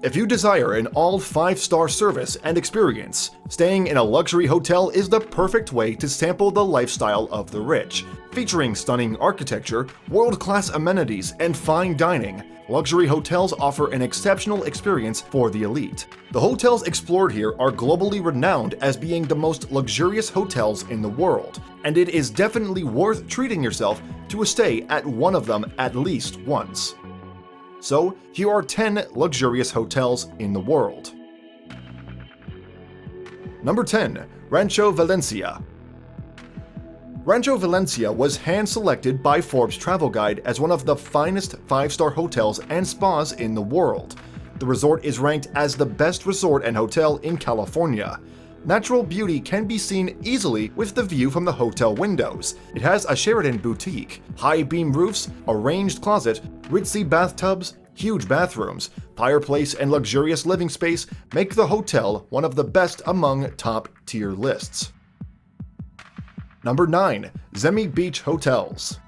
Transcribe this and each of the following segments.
If you desire an all 5-star service and experience, staying in a luxury hotel is the perfect way to sample the lifestyle of the rich. Featuring stunning architecture, world-class amenities, and fine dining, luxury hotels offer an exceptional experience for the elite. The hotels explored here are globally renowned as being the most luxurious hotels in the world, and it is definitely worth treating yourself to a stay at one of them at least once. So, here are 10 luxurious hotels in the world. Number 10. Rancho Valencia. Rancho Valencia was hand-selected by Forbes Travel Guide as one of the finest 5-star hotels and spas in the world. The resort is ranked as the best resort and hotel in California. Natural beauty can be seen easily with the view from the hotel windows. It has a Sheraton boutique, high-beam roofs, arranged closet, ritzy bathtubs, huge bathrooms, fireplace, and luxurious living space make the hotel one of the best among top-tier lists. Number 9. Zemi Beach Hotels.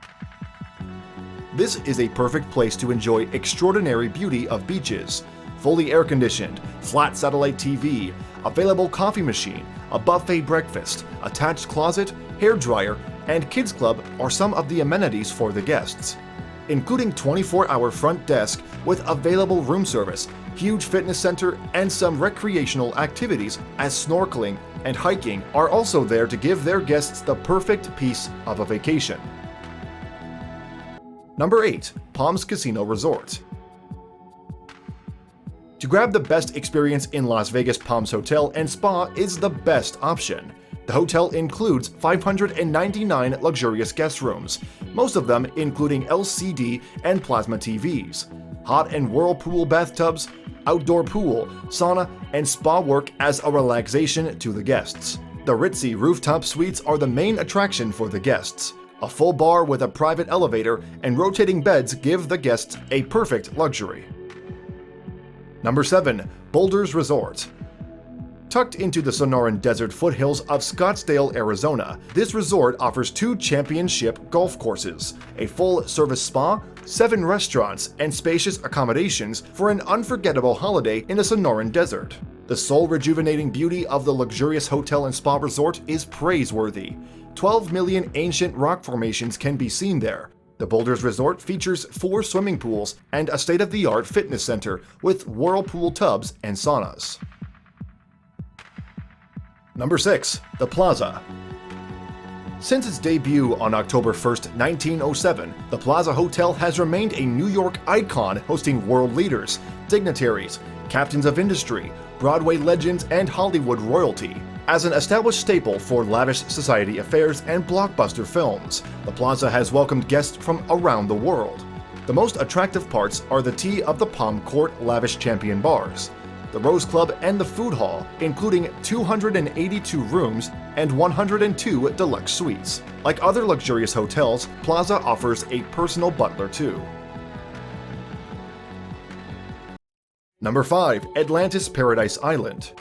This is a perfect place to enjoy extraordinary beauty of beaches. Fully air-conditioned, flat satellite TV, available coffee machine, a buffet breakfast, attached closet, hairdryer, and kids club are some of the amenities for the guests. Including 24-hour front desk with available room service, huge fitness center, and some recreational activities as snorkeling and hiking are also there to give their guests the perfect piece of a vacation. Number 8. Palms Casino Resort. To grab the best experience in Las Vegas Palms Hotel and Spa is the best option. The hotel includes 599 luxurious guest rooms, most of them including LCD and plasma TVs, hot and whirlpool bathtubs, outdoor pool, sauna, and spa work as a relaxation to the guests. The ritzy rooftop suites are the main attraction for the guests. A full bar with a private elevator and rotating beds give the guests a perfect luxury. Number 7. Boulders Resort. Tucked into the Sonoran Desert foothills of Scottsdale, Arizona, this resort offers 2 championship golf courses, a full-service spa, 7 restaurants, and spacious accommodations for an unforgettable holiday in the Sonoran Desert. The soul-rejuvenating beauty of the luxurious hotel and spa resort is praiseworthy. 12 million ancient rock formations can be seen there. The Boulders Resort features 4 swimming pools and a state-of-the-art fitness center with whirlpool tubs and saunas. Number 6. The Plaza. Since its debut on October 1, 1907, the Plaza Hotel has remained a New York icon hosting world leaders, dignitaries, captains of industry, Broadway legends, and Hollywood royalty. As an established staple for lavish society affairs and blockbuster films, the Plaza has welcomed guests from around the world. The most attractive parts are the Tea of the Palm Court lavish champion bars, the Rose Club, and the Food Hall, including 282 rooms and 102 deluxe suites. Like other luxurious hotels, Plaza offers a personal butler too. Number 5. Atlantis Paradise Island.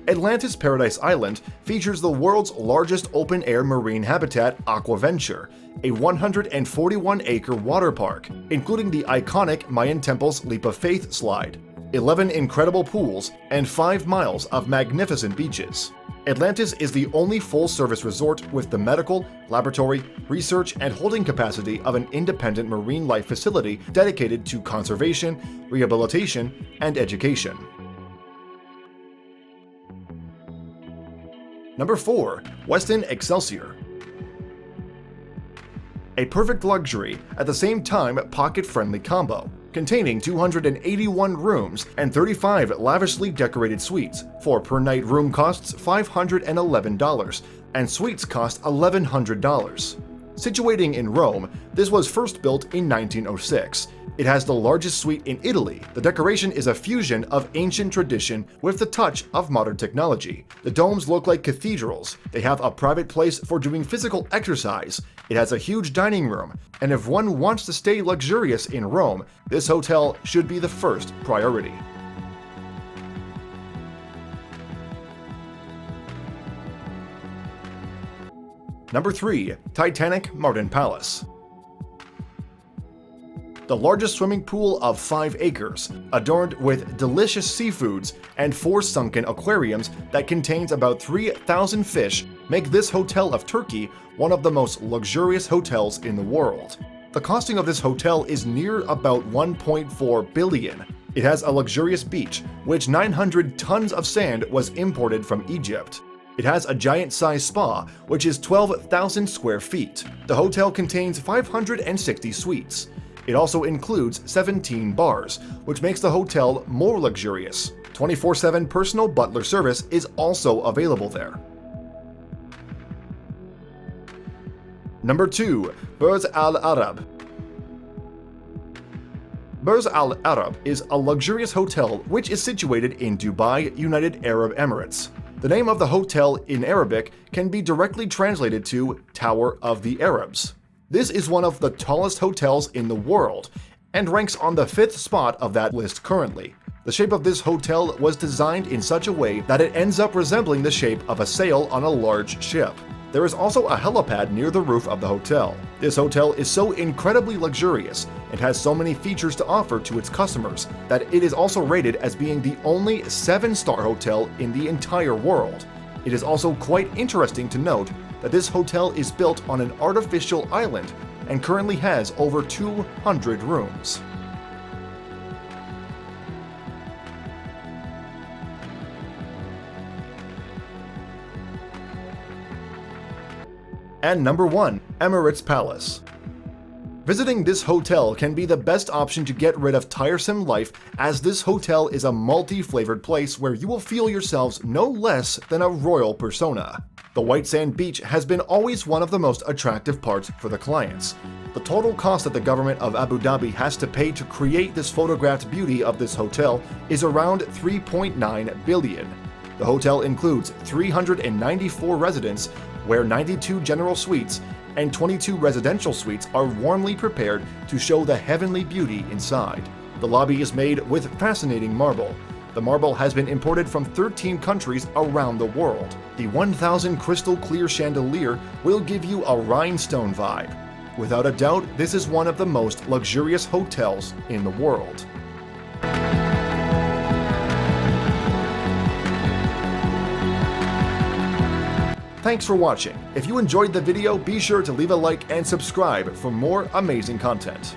Atlantis Paradise Island features the world's largest open-air marine habitat, Aquaventure, a 141-acre water park, including the iconic Mayan Temple's Leap of Faith slide, 11 incredible pools, and 5 miles of magnificent beaches. Atlantis is the only full-service resort with the medical, laboratory, research, and holding capacity of an independent marine life facility dedicated to conservation, rehabilitation, and education. Number 4. Westin Excelsior. A perfect luxury, at the same time pocket-friendly combo, containing 281 rooms and 35 lavishly decorated suites. For per-night room costs $511, and suites cost $1,100. Situating in Rome, this was first built in 1906. It has the largest suite in Italy. The decoration is a fusion of ancient tradition with the touch of modern technology. The domes look like cathedrals. They have a private place for doing physical exercise. It has a huge dining room, and if one wants to stay luxurious in Rome, this hotel should be the first priority. Number 3. Titanic Mardan Palace. the largest swimming pool of 5 acres, adorned with delicious seafoods and 4 sunken aquariums that contains about 3,000 fish, make this hotel of Turkey one of the most luxurious hotels in the world. The costing of this hotel is near about 1.4 billion. It has a luxurious beach, which 900 tons of sand was imported from Egypt. It has a giant-sized spa, which is 12,000 square feet. The hotel contains 560 suites. It also includes 17 bars, which makes the hotel more luxurious. 24/7 personal butler service is also available there. Number 2. Burj Al Arab. Burj Al Arab is a luxurious hotel which is situated in Dubai, United Arab Emirates. The name of the hotel in Arabic can be directly translated to Tower of the Arabs. This is one of the tallest hotels in the world and ranks on the 5th spot of that list currently. The shape of this hotel was designed in such a way that it ends up resembling the shape of a sail on a large ship. There is also a helipad near the roof of the hotel. This hotel is so incredibly luxurious and has so many features to offer to its customers that it is also rated as being the only 7-star hotel in the entire world. It is also quite interesting to note that this hotel is built on an artificial island and currently has over 200 rooms. And number 1. Emirates Palace. Visiting this hotel can be the best option to get rid of tiresome life, as this hotel is a multi-flavored place where you will feel yourselves no less than a royal persona. The white sand beach has been always one of the most attractive parts for the clients. The total cost that the government of Abu Dhabi has to pay to create this photographed beauty of this hotel is around 3.9 billion. The hotel includes 394 residents, where 92 general suites and 22 residential suites are warmly prepared to show the heavenly beauty inside. The lobby is made with fascinating marble. The marble has been imported from 13 countries around the world. The 1,000 crystal clear chandelier will give you a rhinestone vibe. Without a doubt, this is one of the most luxurious hotels in the world. Thanks for watching. If you enjoyed the video, be sure to leave a like and subscribe for more amazing content.